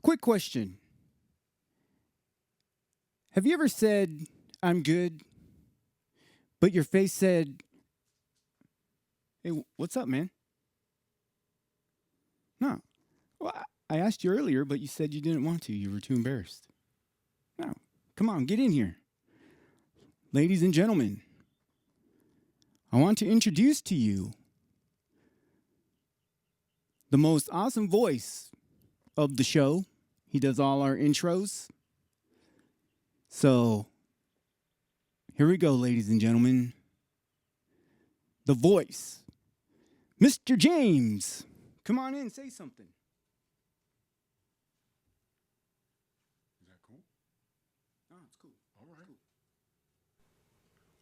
Quick question. Have you ever said, I'm good, but your face said, hey, what's up, man? No. Well, I asked you earlier, but you said you didn't want to. You were too embarrassed. No. Come on, get in here. Ladies and gentlemen, I want to introduce to you the most awesome voice of the show. He does all our intros. So, here we go, ladies and gentlemen. The voice, Mr. James. Come on in, say something. Is that cool? Oh, it's cool. All right. Cool.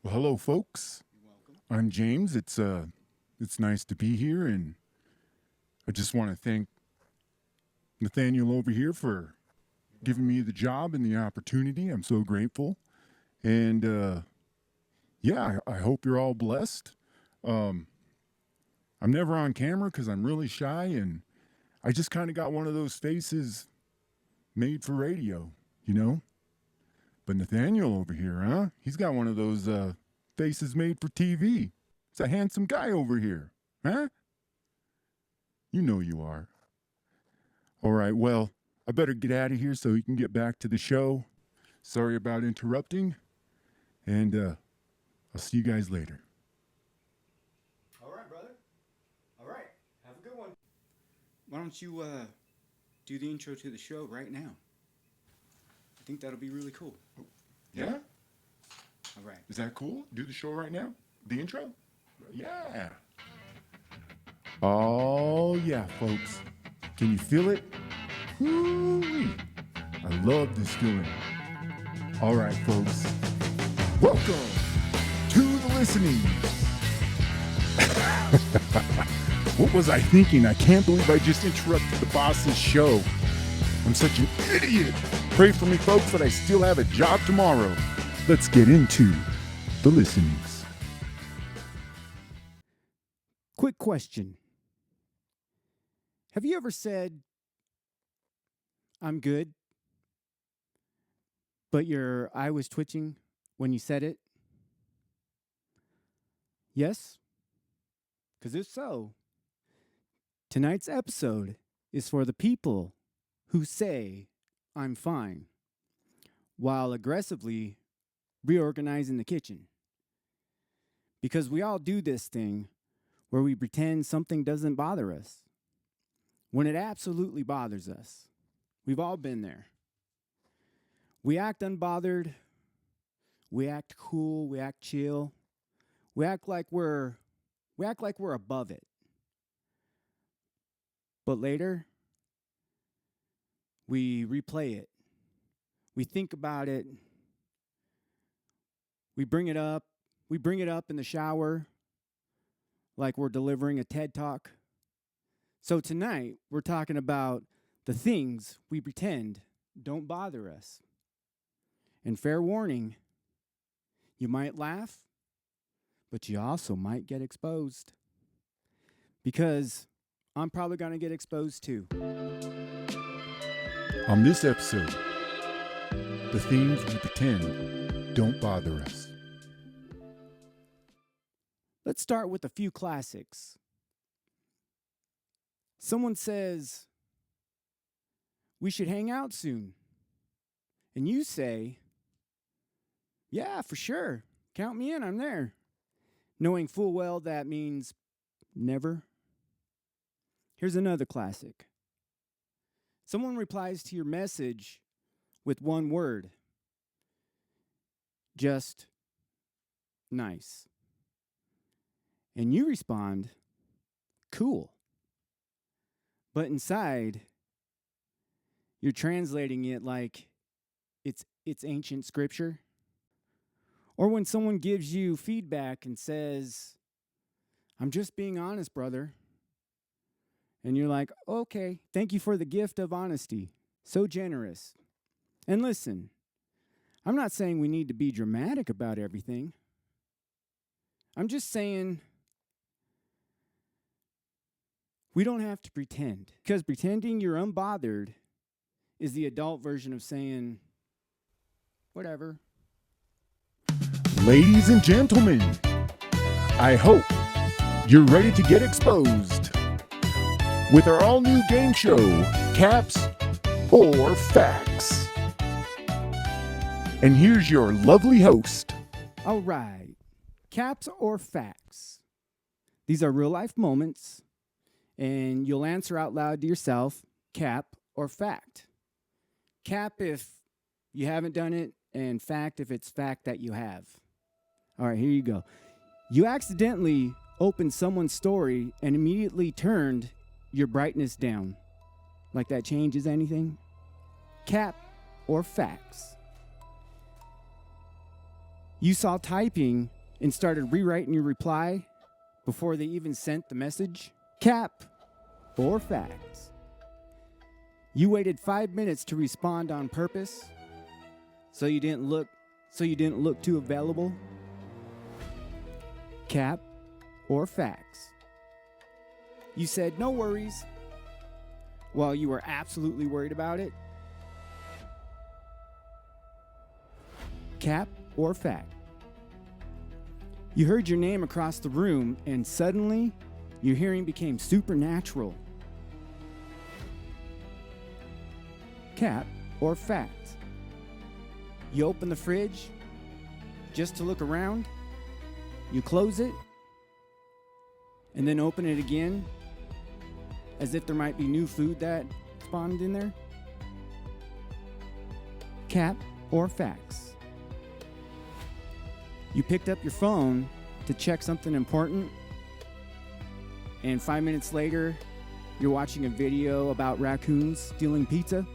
Well, hello, folks. You're welcome. I'm James. It's nice to be here, and I just want to thank Nathaniel over here for giving me the job and the opportunity. I'm so grateful, and yeah, I hope you're all blessed. I'm never on camera because I'm really shy, and I just kind of got one of those faces made for radio, you know? But Nathaniel over here, huh? He's got one of those faces made for TV. He's a handsome guy over here, huh? You know you are. All right, well, I better get out of here so you can get back to the show. Sorry about interrupting, and I'll see you guys later. All right, brother. All right. Have a good one. Why don't you do the intro to the show right now? I think that'll be really cool. Yeah? All right. Is that cool? Do the show right now? The intro? Yeah. Oh, yeah, folks. Can you feel it? Woo-wee. I love this feeling. All right, folks. Welcome to the listening. What was I thinking? I can't believe I just interrupted the boss's show. I'm such an idiot. Pray for me, folks, that I still have a job tomorrow. Let's get into the listenings. Quick question. Have you ever said, I'm good, but your eye was twitching when you said it? Yes? Because if so, tonight's episode is for the people who say, I'm fine, while aggressively reorganizing the kitchen. Because we all do this thing where we pretend something doesn't bother us, when it absolutely bothers us. We've all been there. We act unbothered, we act cool, we act chill, we act like we're above it. But later, we replay it. We think about it. We bring it up. We bring it up in the shower like we're delivering a TED Talk. So tonight, we're talking about the things we pretend don't bother us. And fair warning, you might laugh, but you also might get exposed. Because I'm probably going to get exposed too. On this episode, the things we pretend don't bother us. Let's start with a few classics. Someone says, we should hang out soon. And you say, yeah, for sure. Count me in, I'm there. Knowing full well that means never. Here's another classic. Someone replies to your message with one word. Just nice. And you respond, cool. But inside, you're translating it like it's ancient scripture. Or when someone gives you feedback and says, I'm just being honest, brother. And you're like, okay, thank you for the gift of honesty. So generous. And listen, I'm not saying we need to be dramatic about everything. I'm just saying we don't have to pretend. Because pretending you're unbothered is the adult version of saying, whatever. Ladies and gentlemen, I hope you're ready to get exposed with our all-new game show, Caps or Facts. And here's your lovely host. All right. Caps or facts? These are real-life moments, and you'll answer out loud to yourself, cap or fact. Cap if you haven't done it, and fact if it's fact that you have. All right, here you go. You accidentally opened someone's story and immediately turned your brightness down. Like that changes anything? Cap or facts? You saw typing and started rewriting your reply before they even sent the message? Cap or facts? You waited 5 minutes to respond on purpose so you didn't look too available? Cap or facts? You said no worries while you were absolutely worried about it? Cap or fact? You heard your name across the room and suddenly your hearing became supernatural? Cap or fact? You open the fridge just to look around? You close it, and then open it again, as if there might be new food that spawned in there? Cap or facts? You picked up your phone to check something important, and 5 minutes later, you're watching a video about raccoons stealing pizza?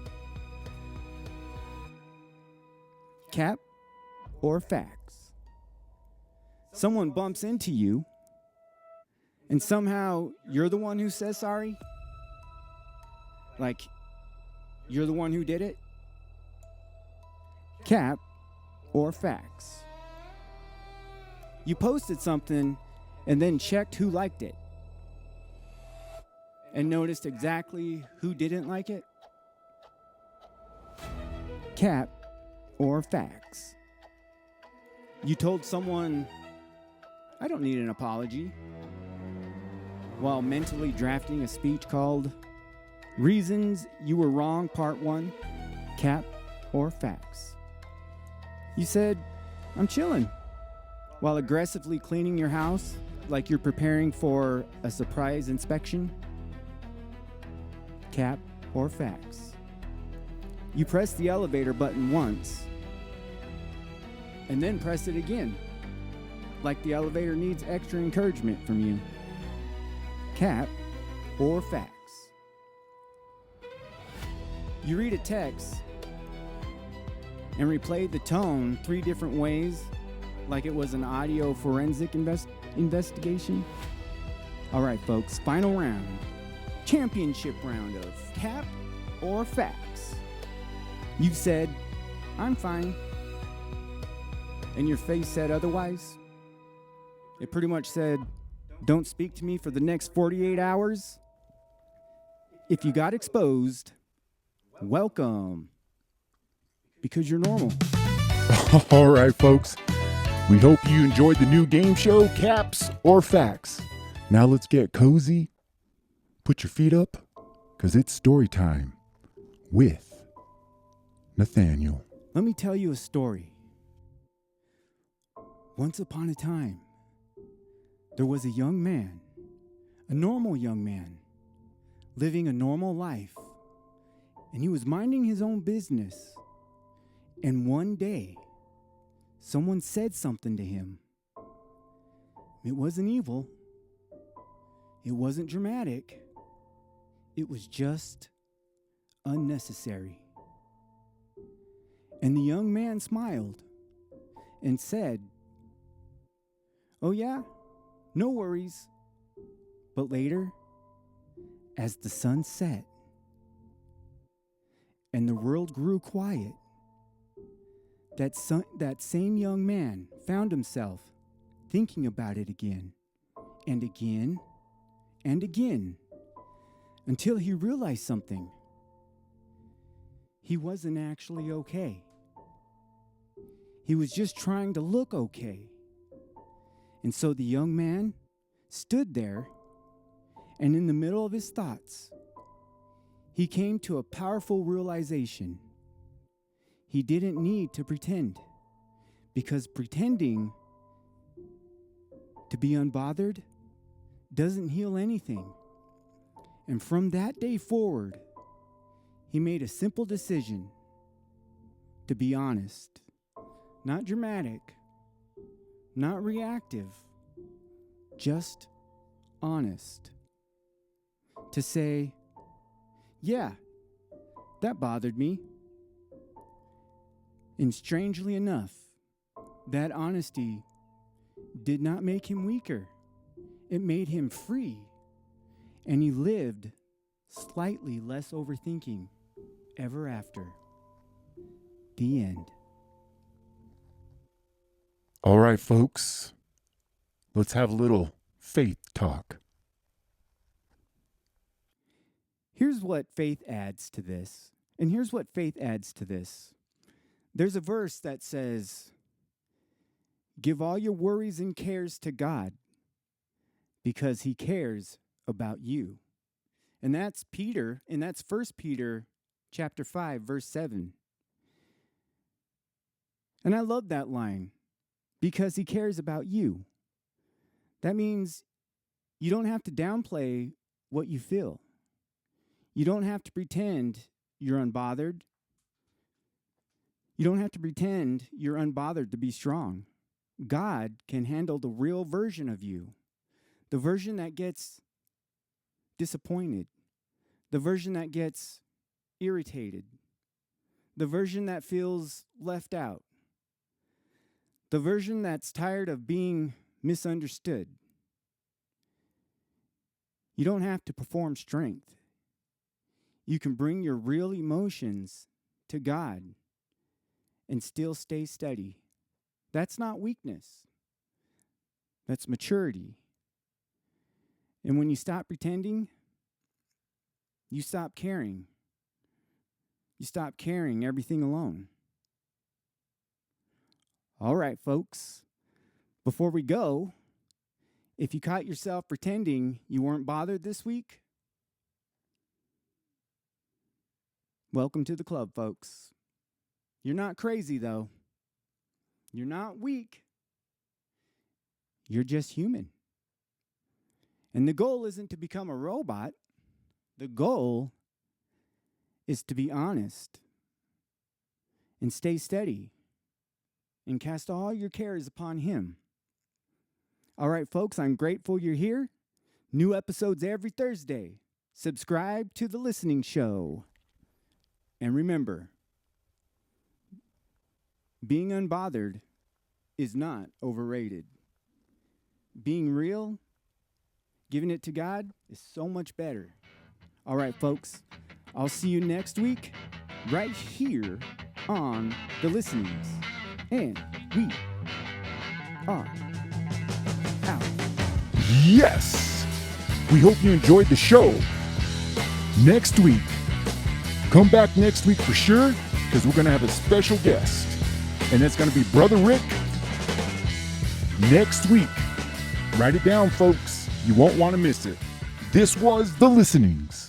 Cap or facts? Someone bumps into you, and somehow you're the one who says sorry? Like, you're the one who did it? Cap or facts? You posted something and then checked who liked it and noticed exactly who didn't like it? Cap or facts? You told someone, I don't need an apology, while mentally drafting a speech called Reasons You Were Wrong, Part 1, Cap or Facts? You said, I'm chilling, while aggressively cleaning your house like you're preparing for a surprise inspection? Cap or facts? You pressed the elevator button once and then pressed it again, like the elevator needs extra encouragement from you. Cap or facts? You read a text and replay the tone 3 different ways, like it was an audio forensic investigation? All right, folks, final round. Championship round of cap or facts. You said, I'm fine, and your face said otherwise? It pretty much said, don't speak to me for the next 48 hours? If you got exposed, welcome, because you're normal. All right, folks. We hope you enjoyed the new game show, Caps or Facts. Now let's get cozy. Put your feet up, because it's story time with Nathaniel. Let me tell you a story. Once upon a time, there was a young man, a normal young man, living a normal life, and he was minding his own business. And one day, someone said something to him. It wasn't evil. It wasn't dramatic. It was just unnecessary. And the young man smiled and said, "Oh yeah, no worries." But later, as the sun set and the world grew quiet, that same young man found himself thinking about it again and again and again until he realized something. he wasn't actually okay. He was just trying to look okay. And so the young man stood there, and in the middle of his thoughts, he came to a powerful realization. He didn't need to pretend, because pretending to be unbothered doesn't heal anything. And from that day forward, he made a simple decision to be honest, not dramatic, not reactive, just honest. To say, yeah, that bothered me. And strangely enough, that honesty did not make him weaker. It made him free. And he lived slightly less overthinking ever after. The end. All right, folks, let's have a little faith talk. Here's what faith adds to this. And here's what faith adds to this. There's a verse that says, give all your worries and cares to God because he cares about you. And that's Peter, and that's 1 Peter chapter 5, verse 7. And I love that line, because he cares about you. That means you don't have to downplay what you feel. You don't have to pretend you're unbothered. You don't have to pretend you're unbothered to be strong. God can handle the real version of you, the version that gets disappointed, the version that gets irritated, the version that feels left out, the version that's tired of being misunderstood. You don't have to perform strength. You can bring your real emotions to God and still stay steady. That's not weakness. That's maturity. And when you stop pretending, you stop caring. You stop carrying everything alone. All right, folks. Before we go, if you caught yourself pretending you weren't bothered this week, welcome to the club, folks. You're not crazy, though. You're not weak. You're just human. And the goal isn't to become a robot. The goal is to be honest and stay steady and cast all your cares upon him. All right, folks, I'm grateful you're here. New episodes every Thursday. Subscribe to The Listening Show. And remember, being unbothered is not overrated. Being real, giving it to God, is so much better. All right, folks, I'll see you next week right here on The Listenings. And we are out. Yes! We hope you enjoyed the show. Next week, come back next week for sure, because we're going to have a special guest. And that's going to be Brother Rick next week. Write it down, folks. You won't want to miss it. This was The Listenings.